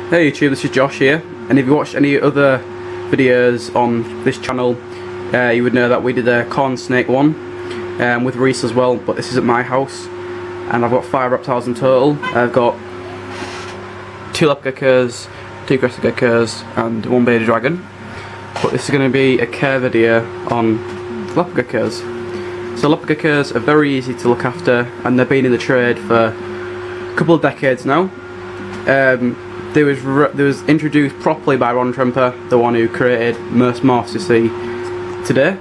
Hey YouTube, this is Josh here, and if you watched any other videos on this channel, you would know that we did a corn snake one with Reese as well, but this is at my house, and I've got 5 reptiles in total. I've got 2 leopard geckos, 2 crested geckos, and 1 bearded dragon. But this is going to be a care video on leopard geckos. So leopard geckos are very easy to look after, and they've been in the trade for a couple of decades now. They was introduced properly by Ron Tremper, the one who created most morphs you see today.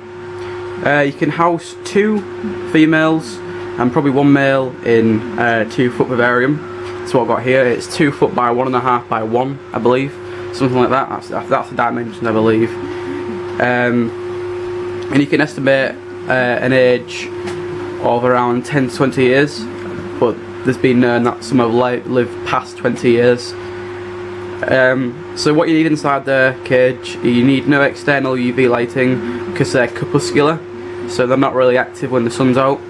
You can house 2 females and probably 1 male in a 2-foot vivarium. That's what I've got here. It's 2 foot by 1.5 by 1, I believe, something like that. That's the dimension, I believe. And you can estimate an age of around 10 to 20 years, but there's been known that some have lived past 20 years. So what you need inside the cage, you need no external UV lighting because they're crepuscular, so they're not really active when the sun's out.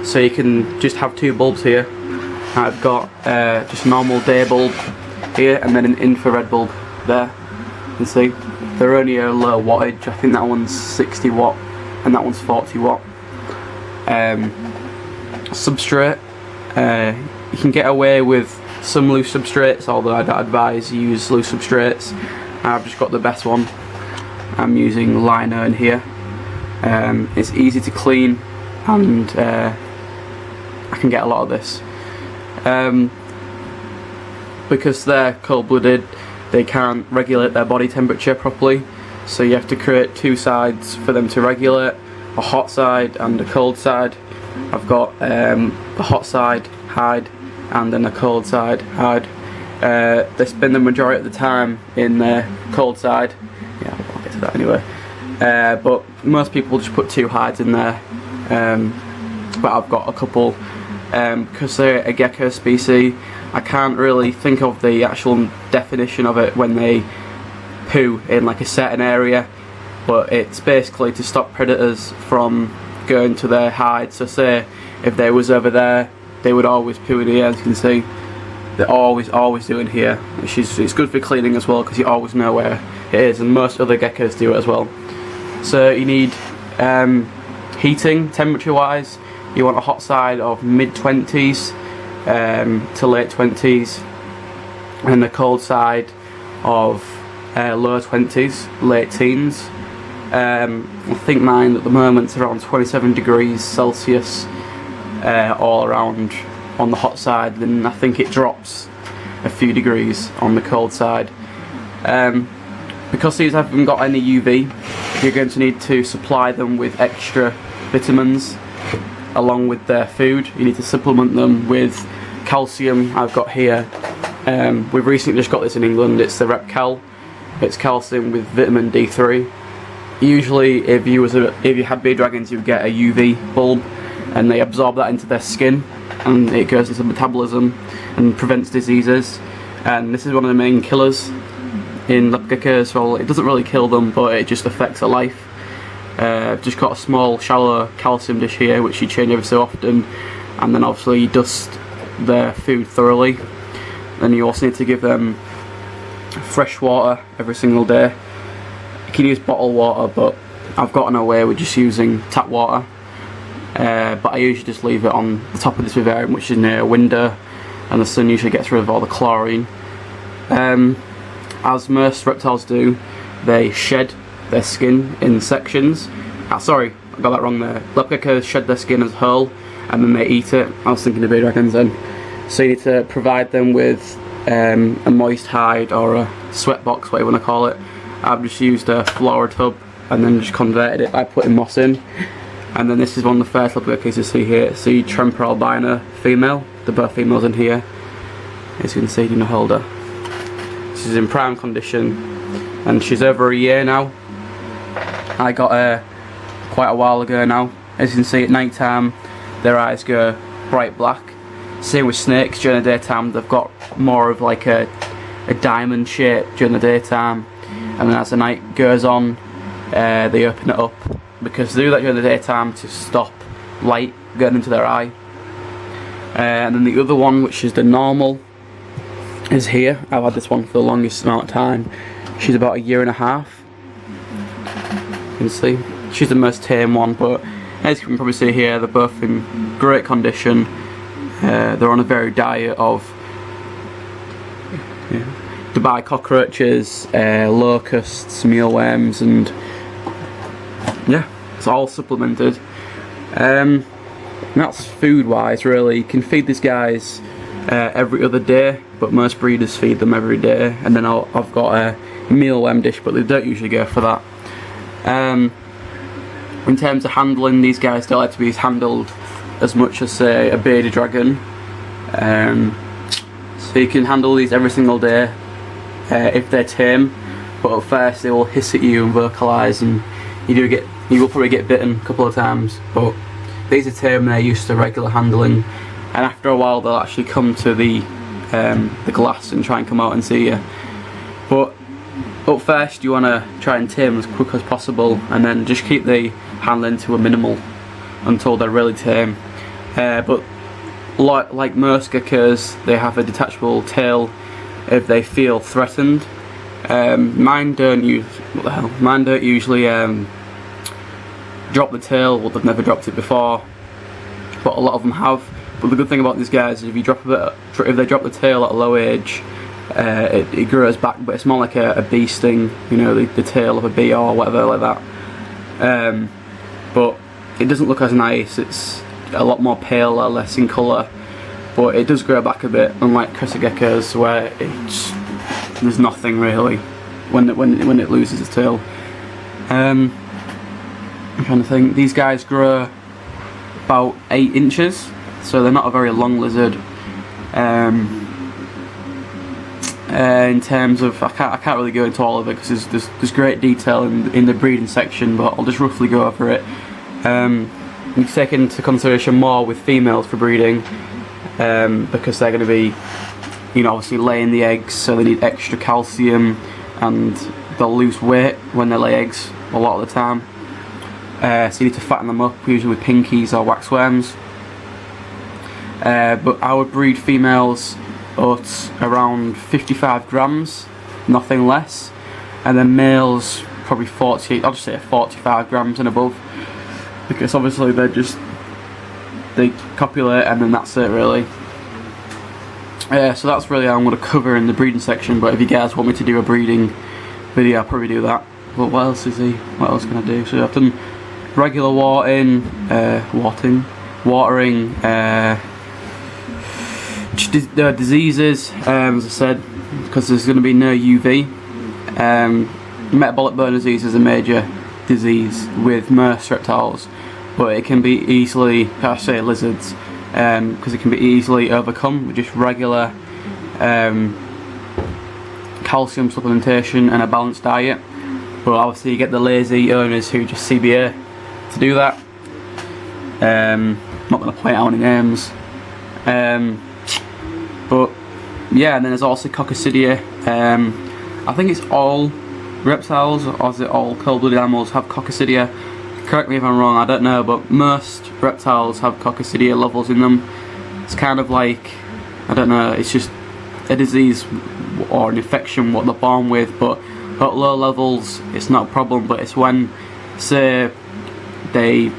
So you can just have 2 bulbs here. I've got just a normal day bulb here and then an infrared bulb there. You can see they're only a low wattage. I think that one's 60 watt and that one's 40 watt. Substrate, you can get away with some loose substrates, although I'd advise you use loose substrates. I've just got the best one. I'm using lino in here. It's easy to clean, and I can get a lot of this. Because they're cold-blooded, they can't regulate their body temperature properly, so you have to create 2 sides for them to regulate, a hot side and a cold side. I've got the hot side hide and then a cold side hide. They spend the majority of the time in the cold side. Yeah, I'll get to that anyway. But most people just put 2 hides in there. But I've got a couple. Because they're a gecko species, I can't really think of the actual definition of it when they poo in like a certain area. But it's basically to stop predators from going to their hides. So say if they was over there, they would always poo in here. As you can see, they're always doing here, which is, it's good for cleaning as well because you always know where it is, and most other geckos do it as well. So you need heating, temperature wise. You want a hot side of mid-20s to late 20s, and a cold side of low 20s, late teens. I think mine at the moment is around 27 degrees Celsius all around on the hot side, then I think it drops a few degrees on the cold side. Because these haven't got any UV, you're going to need to supply them with extra vitamins along with their food. You need to supplement them with calcium. I've got here, we've recently just got this in England, it's the Repcal. It's calcium with vitamin D3. Usually if you had bearded dragons, you would get a UV bulb, and they absorb that into their skin and it goes into metabolism and prevents diseases. And this is one of the main killers in leopard geckos. Well, it doesn't really kill them, but it just affects their life. I've just got a small shallow calcium dish here which you change every so often, and then obviously you dust their food thoroughly. Then you also need to give them fresh water every single day. You can use bottled water, but I've gotten away with just using tap water. But I usually just leave it on the top of this vivarium, which is near a window, and the sun usually gets rid of all the chlorine. As most reptiles do, they shed their skin in sections. Sorry, I got that wrong there. Leopard geckos shed their skin as a whole, and then they eat it. I was thinking of bearded dragons then. So you need to provide them with a moist hide or a sweat box, whatever you want to call it. I've just used a flora tub and then just converted it by putting moss in. And then this is one of the first leopard geckos you see here. See Tremper albino female. They're both females in here. As you can see in the holder. She's in prime condition, and she's over a year now. I got her quite a while ago now. As you can see, at night time their eyes go bright black. Same with snakes. During the daytime they've got more of like a diamond shape during the daytime, and then as the night goes on they open it up, because they do that during the daytime to stop light getting into their eye. And then the other one, which is the normal, is here. I've had this one for the longest amount of time. She's about 1.5 years. You can see she's the most tame one, but as you can probably see here, they're both in great condition. They're on a varied diet of Dubai cockroaches, locusts, mealworms, and yeah, it's all supplemented. And that's food wise really. You can feed these guys every other day, but most breeders feed them every day. And then I've got a mealworm dish, but they don't usually go for that. In terms of handling, these guys don't like to be handled as much as say a bearded dragon. So you can handle these every single day if they're tame, but at first they will hiss at you and vocalise, and you will probably get bitten a couple of times. But these are tame, they're used to regular handling, and after a while they'll actually come to the glass and try and come out and see you. But at first you want to try and tame them as quick as possible, and then just keep the handling to a minimal until they're really tame. But like most geckos, they have a detachable tail if they feel threatened. Mine don't usually drop the tail. Well, they've never dropped it before, but a lot of them have. But the good thing about these guys is if they drop the tail at a low age, it grows back, but it's more like a bee sting, you know, the tail of a bee or whatever like that. But it doesn't look as nice. It's a lot more pale or less in colour, but it does grow back a bit, unlike crested geckos where there's nothing really when it loses its tail. I'm trying to think. These guys grow about 8 inches, so they're not a very long lizard. In terms of, I can't really go into all of it because there's great detail in the breeding section, but I'll just roughly go over it. You take into consideration more with females for breeding, because they're going to be, you know, obviously laying the eggs, so they need extra calcium, and they'll lose weight when they lay eggs a lot of the time. So you need to fatten them up, usually with pinkies or waxworms. But I would breed females at around 55 grams, nothing less, and then males probably 40, I'll just say 45 grams and above, because obviously they copulate and then that's it really. So that's really all I'm going to cover in the breeding section, but if you guys want me to do a breeding video, I'll probably do that. But what else can I do? So I've done regular watering, diseases, as I said, because there's going to be no UV. Metabolic bone disease is a major disease with most reptiles, but it can be easily, I say lizards, because it can be easily overcome with just regular calcium supplementation and a balanced diet. But obviously you get the lazy owners who just CBA to do that. Not going to point out any names. But yeah, and then there's also coccidia. I think it's all reptiles, or is it all cold-blooded animals have coccidia? Correct me if I'm wrong, I don't know, but most reptiles have coccidia levels in them. It's kind of like, I don't know, it's just a disease or an infection what they're born with, but at low levels it's not a problem. But it's when, say, they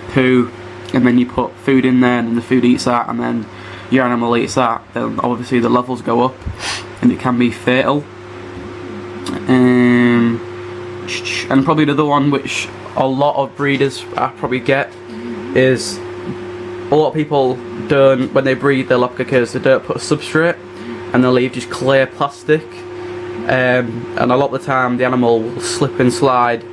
poo and then you put food in there and then the food eats that and then your animal eats that, then obviously the levels go up and it can be fatal. And probably another one which a lot of breeders probably get is, a lot of people don't, when they breed their leopard geckos, they don't put a substrate and they leave just clear plastic, and a lot of the time the animal will slip and slide,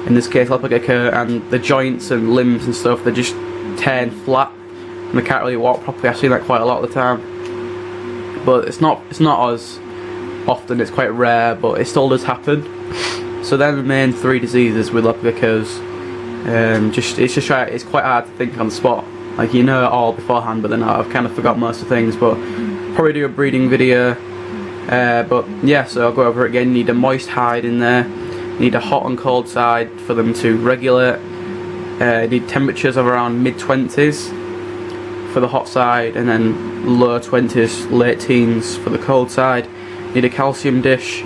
in this case leopard gecko, and the joints and limbs and stuff, they just turn flat and they can't really walk properly. I've seen that quite a lot of the time, but it's not as often, it's quite rare, but it still does happen. So then the main 3 diseases with leopard geckos, it's quite hard to think on the spot, like you know it all beforehand, but then I've kind of forgot most of the things, but probably do a breeding video. But yeah, so I'll go over it again. You need a moist hide in there, you need a hot and cold side for them to regulate, you need temperatures of around mid-20s for the hot side, and then low 20s, late teens for the cold side. Need a calcium dish.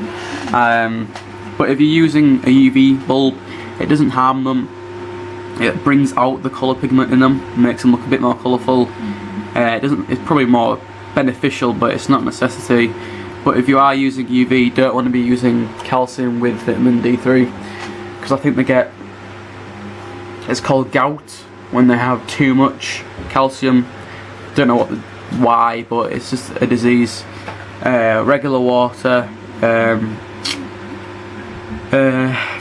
But if you're using a UV bulb, it doesn't harm them. It brings out the colour pigment in them, makes them look a bit more colourful. It's probably more beneficial, but it's not a necessity. But if you are using UV, you don't want to be using calcium with vitamin D3, because I think they get, it's called gout when they have too much calcium. Don't know why, but it's just a disease. Regular water,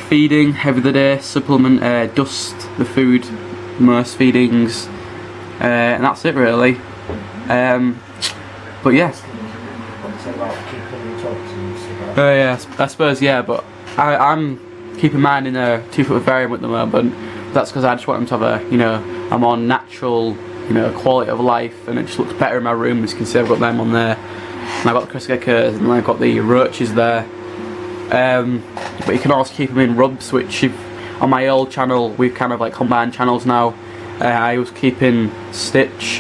feeding every day, supplement, dust the food, most feedings, and that's it really. But yeah. Yeah, I suppose, yeah, but I'm keeping mine in a 2-foot aquarium at the moment. That's because I just want them to have a, you know, a more natural, you know, quality of life, and it just looks better in my room. As you can see, I've got them on there, and I've got the crystal geckos, and then I've got the roaches there. But you can also keep them in rubs, which on my old channel, we've kind of like combined channels now. I was keeping Stitch,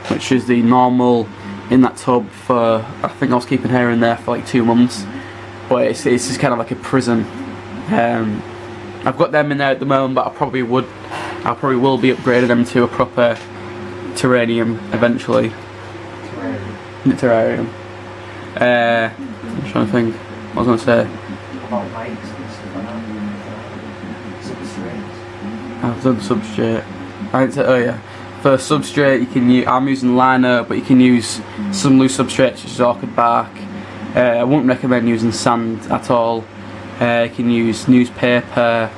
which is the normal, in that tub for, I think I was keeping her in there for like 2 months, but it's just kind of like a prison. I've got them in there at the moment, but I probably will be upgrading them to a proper terrarium eventually. Terrarium. I'm trying to think what was I going to say. About mics and stuff like that. Substrates. I've done substrate. I didn't say, oh yeah. For substrate, you can use, I'm using liner, but you can use some loose substrates such as orchid bark. I wouldn't recommend using sand at all. You can use newspaper,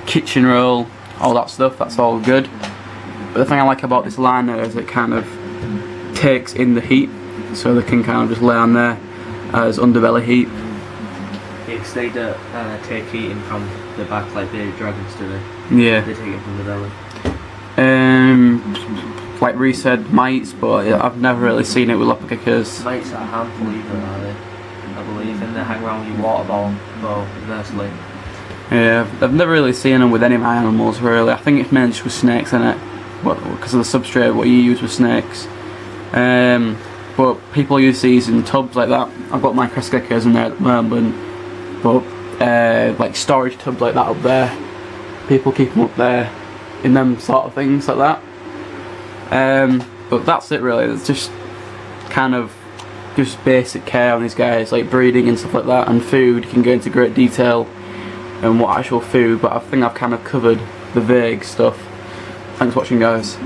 kitchen roll, all that stuff. That's all good. But the thing I like about this liner is it kind of takes in the heat, so they can kind of just lay on there as underbelly heat. Yeah, because they don't take heating from the back like the dragons do. Yeah. They take it from the belly. Like Ree said, mites, but I've never really seen it with leopard geckos. Mites are a handful either, are they? I believe, and they hang around your water bowl mostly. Yeah, I've never really seen them with any of my animals really. I think it's mainly just with snakes in it, because of the substrate what you use with snakes. But people use these in tubs like that. I've got my crest geckos in there at the moment, but like storage tubs like that up there, people keep them up there in them sort of things like that. But that's it really. It's just kind of just basic care on these guys, like breeding and stuff like that, and food. You can go into great detail and what actual food, but I think I've kind of covered the vague stuff. Thanks for watching, guys.